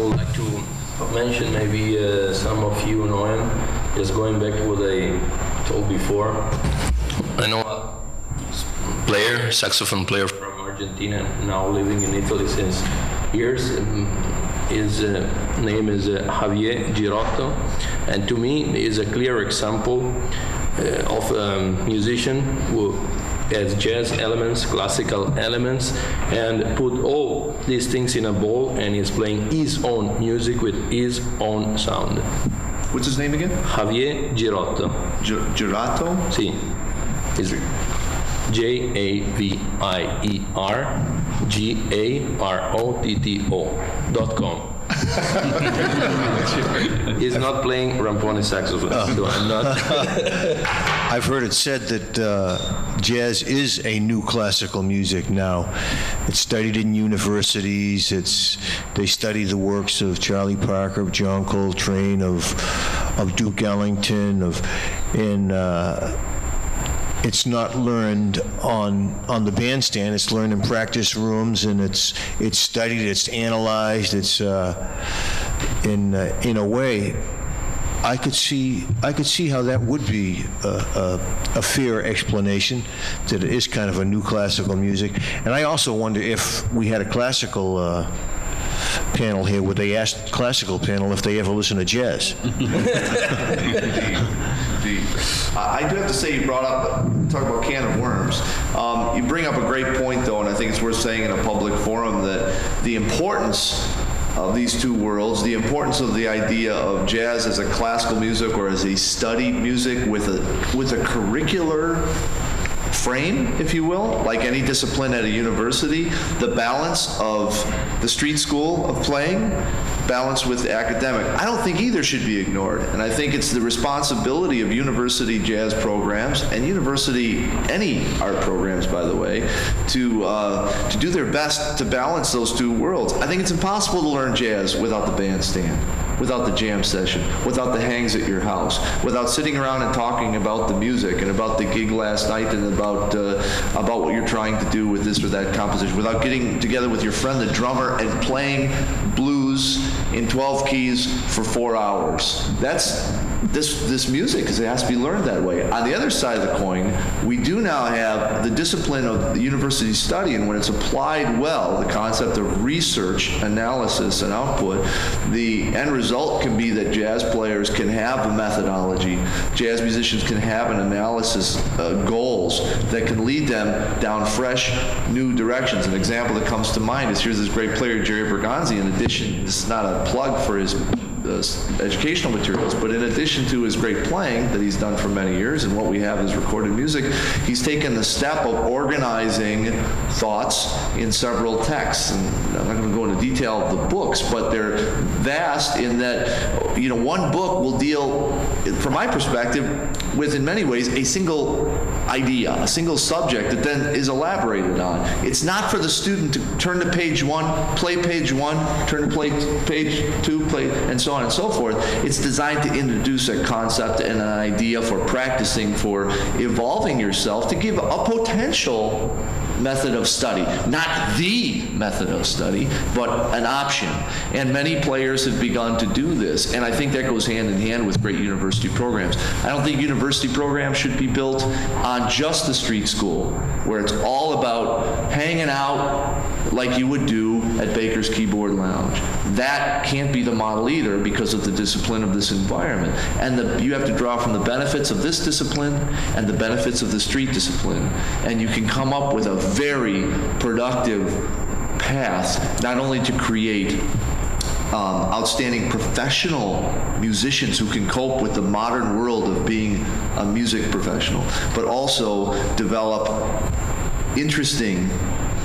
would like to mention, maybe some of you know him, just going back to what I told before. I know a player, saxophone player from Argentina, now living in Italy since years. His name is Javier Girotto, and to me he is a clear example of a musician who has jazz elements, classical elements, and put all these things in a bowl, and is playing his own music with his own sound. What's his name again? Javier Girotto. Girotto? Sì. It's JAVIERGAROTTO.com. He's not playing Ramponi saxophone, so I'm not. I've heard it said that jazz is a new classical music now. It's studied in universities. They study the works of Charlie Parker, of John Coltrane, of Duke Ellington, it's not learned on the bandstand. It's learned in practice rooms, and it's studied. It's analyzed. It's in a way, I could see how that would be a fair explanation, that it is kind of a new classical music. And I also wonder if we had a classical panel here, would they ask the classical panel if they ever listen to jazz? Indeed. I do have to say, you brought up, talk about can of worms. You bring up a great point, though, and I think it's worth saying in a public forum that the importance of these two worlds, the importance of the idea of jazz as a classical music or as a studied music with a curricular frame, if you will, like any discipline at a university, the balance of the street school of playing, balanced with academic. I don't think either should be ignored, and I think it's the responsibility of university jazz programs and any art programs, by the way, to do their best to balance those two worlds. I think it's impossible to learn jazz without the bandstand, without the jam session, without the hangs at your house, without sitting around and talking about the music and about the gig last night and about what you're trying to do with this or that composition, without getting together with your friend, the drummer, and playing blues in 12 keys for 4 hours. This music, because it has to be learned that way. On the other side of the coin, we do now have the discipline of the university study, and when it's applied well, the concept of research, analysis, and output, the end result can be that jazz players can have a methodology, jazz musicians can have an analysis, goals that can lead them down fresh, new directions. An example that comes to mind is here's this great player, Jerry Bergonzi. In addition, this is not a plug for his educational materials, but in addition to his great playing that he's done for many years, and what we have is recorded music, he's taken the step of organizing thoughts in several texts. And I'm not going to go into detail of the books, but they're vast in that, one book will deal, from my perspective, with, in many ways, a single idea, a single subject that then is elaborated on. It's not for the student to turn to page 1, play page 1, turn to page 2, play, and so on and so forth. It's designed to introduce a concept and an idea for practicing, for evolving yourself, to give a potential method of study. Not the method of study, but an option. And many players have begun to do this, and I think that goes hand in hand with great university programs. I don't think university programs should be built on just the street school, where it's all about hanging out like you would do at Baker's Keyboard Lounge. That can't be the model either, because of the discipline of this environment. And you have to draw from the benefits of this discipline and the benefits of the street discipline. And you can come up with a very productive path, not only to create outstanding professional musicians who can cope with the modern world of being a music professional, but also develop interesting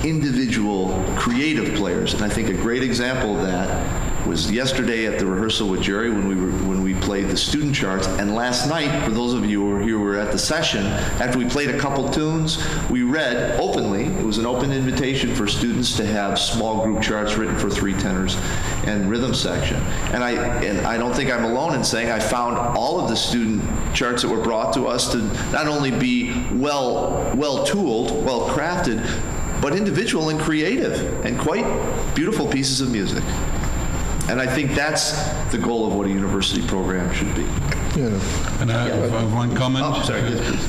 individual creative players. And I think a great example of that was yesterday at the rehearsal with Jerry when we played the student charts, and last night, for those of you who were at the session, after we played a couple tunes, we read openly. It was an open invitation for students to have small group charts written for 3 tenors and rhythm section. And I don't think I'm alone in saying I found all of the student charts that were brought to us to not only be well-tooled, well-crafted, but individual and creative, and quite beautiful pieces of music. And I think that's the goal of what a university program should be. And I have one comment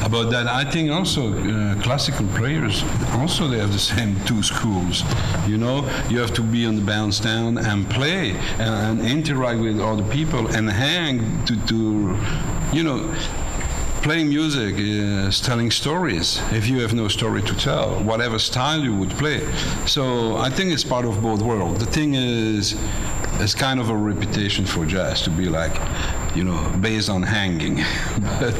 about that. I think also classical players, also they have the same two schools. You know, you have to be on the bandstand and play and interact with other people and hang to you know, playing music is telling stories. If you have no story to tell, whatever style you would play. So I think it's part of both worlds. The thing is, it's kind of a reputation for jazz to be like, you know, based on hanging. But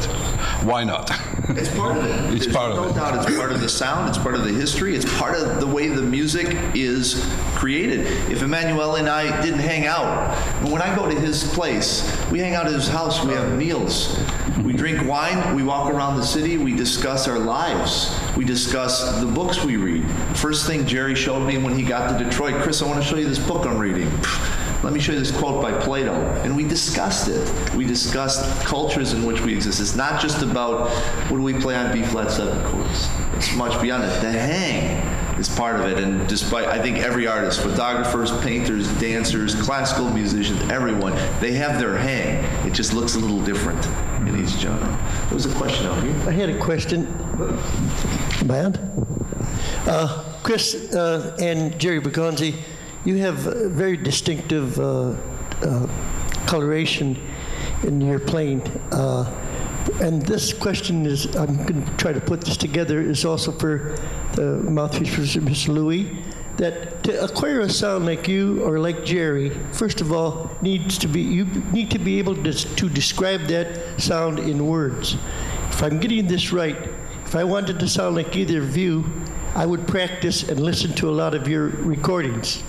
why not? It's part of it. It's part of it. No doubt it's part of the sound, it's part of the history, it's part of the way the music is created. If Emanuele and I didn't hang out, and when I go to his place, we hang out at his house, we have meals, we drink wine, we walk around the city, we discuss our lives, we discuss the books we read. First thing Jerry showed me when he got to Detroit, Chris, I want to show you this book I'm reading. Let me show you this quote by Plato. And we discussed it. We discussed cultures in which we exist. It's not just about what do we play on B-flat 7 chords. It's much beyond it. The hang is part of it. And despite, I think every artist, photographers, painters, dancers, classical musicians, everyone, they have their hang. It just looks a little different in each genre. There was a question out here. I had a question. Band? Chris and Jerry Bergonzi, you have very distinctive coloration in your playing. And this question is, I'm going to try to put this together, is also for the Mouthpiece for Mr. Louis, that to acquire a sound like you or like Jerry, first of all, you need to be able to describe that sound in words. If I'm getting this right, if I wanted to sound like either of you, I would practice and listen to a lot of your recordings.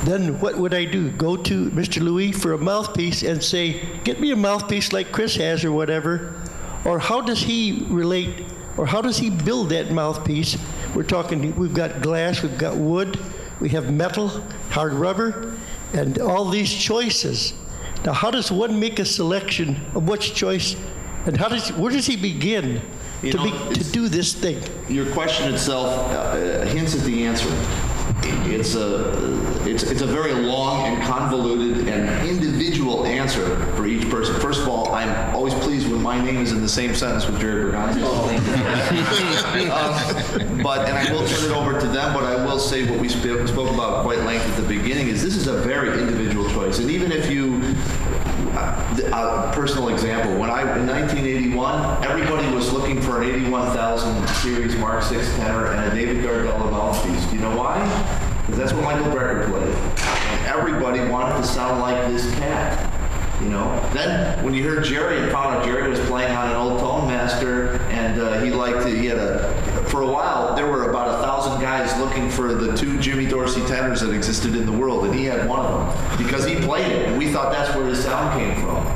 Then what would I do? Go to Mr. Louis for a mouthpiece and say, get me a mouthpiece like Chris has or whatever? Or how does he relate, or how does he build that mouthpiece? We're talking, we've got glass, we've got wood, we have metal, hard rubber, and all these choices. Now how does one make a selection of which choice, and where does he begin to do this thing? Your question itself hints at the answer. It's a very long and convoluted and individual answer for each person. First of all, I'm always pleased when my name is in the same sentence with Jerry Bergonzi. And I will turn it over to them, but I will say what we spoke about quite length at the beginning is this is a very individual choice. And even if you, a personal example, in 1981, everybody was looking for an 81,000 series Mark 6 tenor and a David Gardella mouthpiece. Do you know why? Because that's what Michael Brecker played. And everybody wanted to sound like this cat. You know? Then when you heard Jerry and found out Jerry was playing on an old Tone Master, and for a while there were about 1,000 guys looking for the 2 Jimmy Dorsey tenors that existed in the world, and he had one of them because he played it, and we thought that's where his sound came from.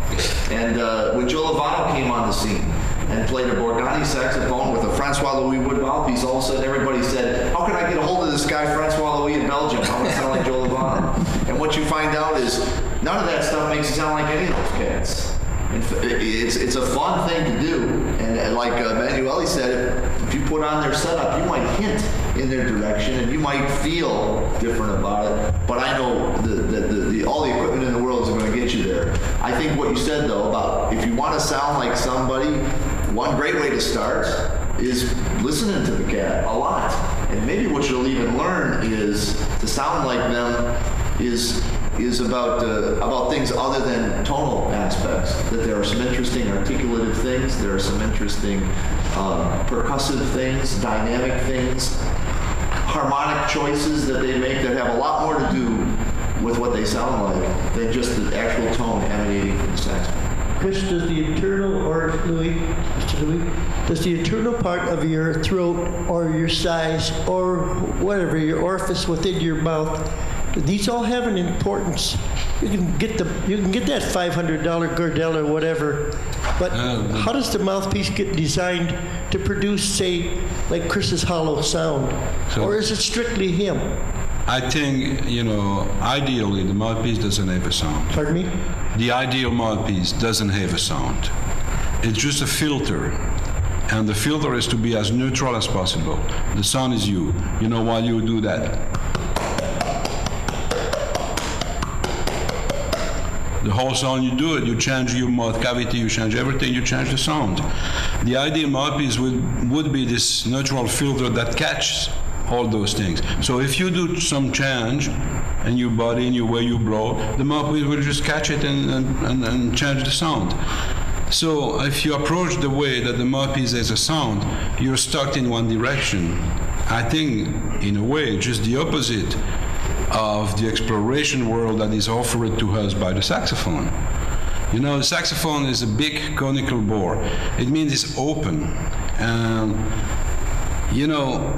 And when Joe Lovano came on the scene and played a Borgani saxophone with a Francois Louis wood mouthpiece, all of a sudden everybody said, how can I get a hold of this guy Francois Louis in Belgium? I want to sound like Joe Lovano. And what you find out is none of that stuff makes you sound like any of those cats. It's a fun thing to do, and like Emanuele said, if you put on their setup, you might hint in their direction, and you might feel different about it. But I know all the equipment in the world is going to get you there. I think what you said though about if you want to sound like somebody, one great way to start is listening to the cat a lot, and maybe what you'll even learn is to sound like them is about things other than tonal aspects. That there are some interesting articulative things, there are some interesting percussive things, dynamic things, harmonic choices that they make that have a lot more to do with what they sound like than just the actual tone emanating from the saxophone. Chris, does the internal, or Mr. Louis, does the internal part of your throat or your size or whatever, your orifice within your mouth, these all have an importance? You can get that $500 Gardella or whatever, but how does the mouthpiece get designed to produce, say, like Chris's hollow sound? Or is it strictly him? I think, ideally the mouthpiece doesn't have a sound. Pardon me? The ideal mouthpiece doesn't have a sound. It's just a filter. And the filter is to be as neutral as possible. The sound is you. While you do that, The whole sound, you do it. You change your mouth cavity, you change everything, you change the sound. The ideal mouthpiece would be this natural filter that catches all those things. So if you do some change in your body, in your way you blow, the mouthpiece will just catch it and change the sound. So if you approach the way that the mouthpiece has a sound, you're stuck in one direction. I think, in a way, just the opposite of the exploration world that is offered to us by the saxophone. You know, the saxophone is a big conical bore. It means it's open. And, you know,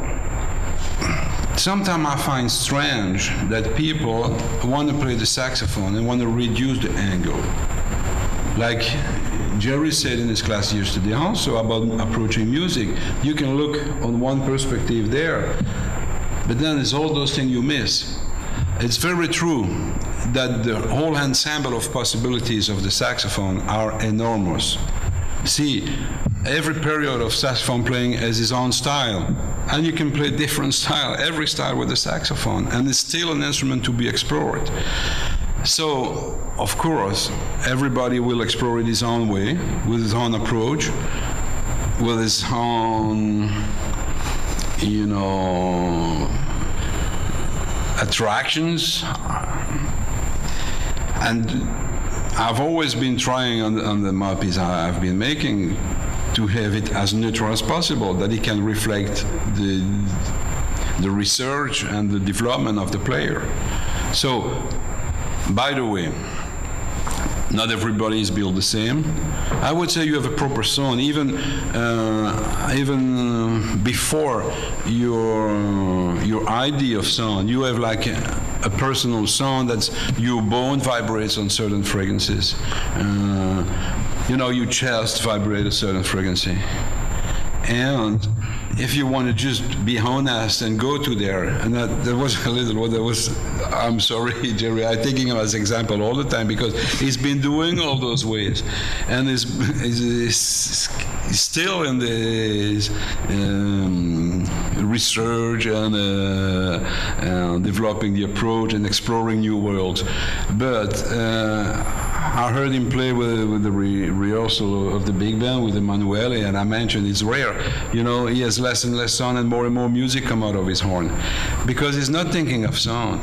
sometimes I find strange that people want to play the saxophone and want to reduce the angle. Like Jerry said in his class yesterday also about approaching music. You can look on one perspective there, but then there's all those things you miss. It's very true that the whole ensemble of possibilities of the saxophone are enormous. See, every period of saxophone playing has its own style, and you can play different style, every style with the saxophone, and it's still an instrument to be explored. So, of course, everybody will explore it his own way, with his own approach, with his own, you know, attractions. And I've always been trying on the mouthpiece I've been making to have it as neutral as possible, that it can reflect the research and the development of the player. So, by the way, not everybody is built the same. I would say you have a proper sound, even before your idea of sound. You have like a personal sound that's your bone vibrates on certain frequencies. You know, your chest vibrates a certain frequency, and if you want to just be honest and go to there, and that was a little what that was. I'm sorry, Jerry. I'm taking him as example all the time because he's been doing all those ways, and is still in the research and developing the approach and exploring new worlds. But I heard him play with the rehearsal of the big band with Emanuele, and I mentioned it's rare. You know, he has less and less sound, and more music come out of his horn, because he's not thinking of sound.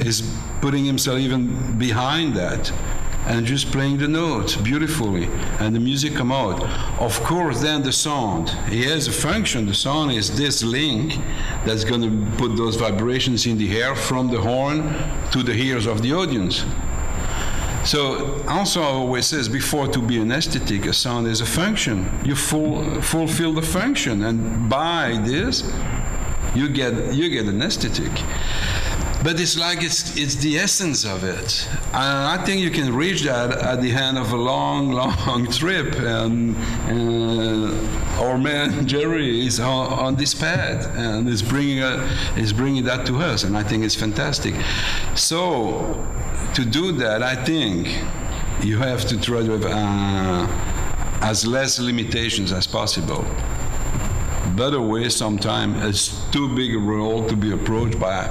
He's putting himself even behind that, and just playing the notes beautifully, and the music come out. Of course, then the sound, he has a function. The sound is this link that's going to put those vibrations in the air from the horn to the ears of the audience. So also I always says before, to be an aesthetic, a sound is a function. You fulfill the function, and by this you get an aesthetic. But it's like it's the essence of it. And I think you can reach that at the end of a long trip. And our man Jerry is on this path and is bringing that to us, and I think it's fantastic. So to do that, I think you have to try to have as less limitations as possible. Better way sometimes it's too big a role to be approached by.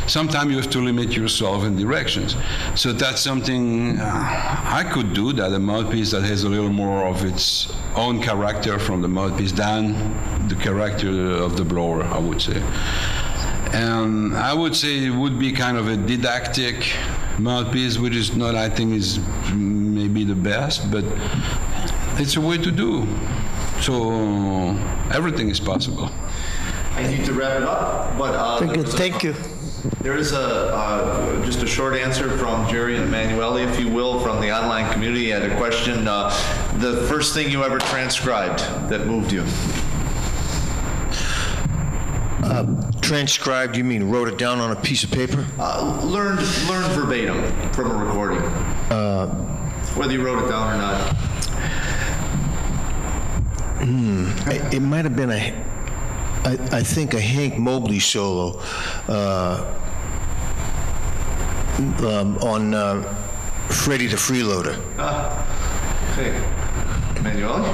Sometimes you have to limit yourself in directions. So that's something I could do, that a mouthpiece that has a little more of its own character from the mouthpiece than the character of the blower, I would say. And I would say it would be kind of a didactic mouthpiece, which is not, I think, is maybe the best, but it's a way to do. So everything is possible. I need to wrap it up, but thank you. There is just a short answer from Jerry and Emanuele, if you will, from the online community. Had a question. The first thing you ever transcribed that moved you? Transcribed, you mean wrote it down on a piece of paper? Learned verbatim from a recording. Whether you wrote it down or not. It might have been I think a Hank Mobley solo on Freddie the Freeloader. Okay. Emanuele?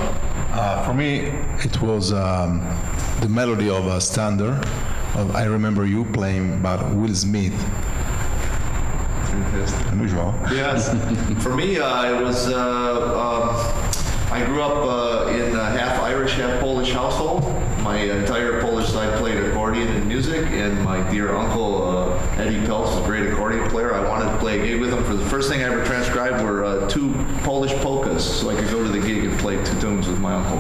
For me, it was the melody of a standard of I Remember You, playing by Will Smith. Unusual. Yes. For me, it was, I grew up in a half Irish, half Polish household. My entire Polish side played accordion and music, and my dear uncle, Eddie Peltz, was a great accordion player. I wanted to play a gig with him. For the first thing I ever transcribed were 2 Polish polkas, so I could go to the gig and play 2 tunes with my uncle.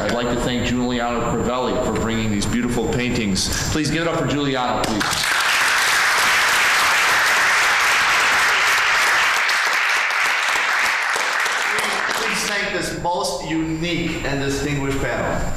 I'd like to thank Giuliano Crivelli for bringing these beautiful paintings. Please give it up for Giuliano, please. Please thank this most unique and distinguished panel.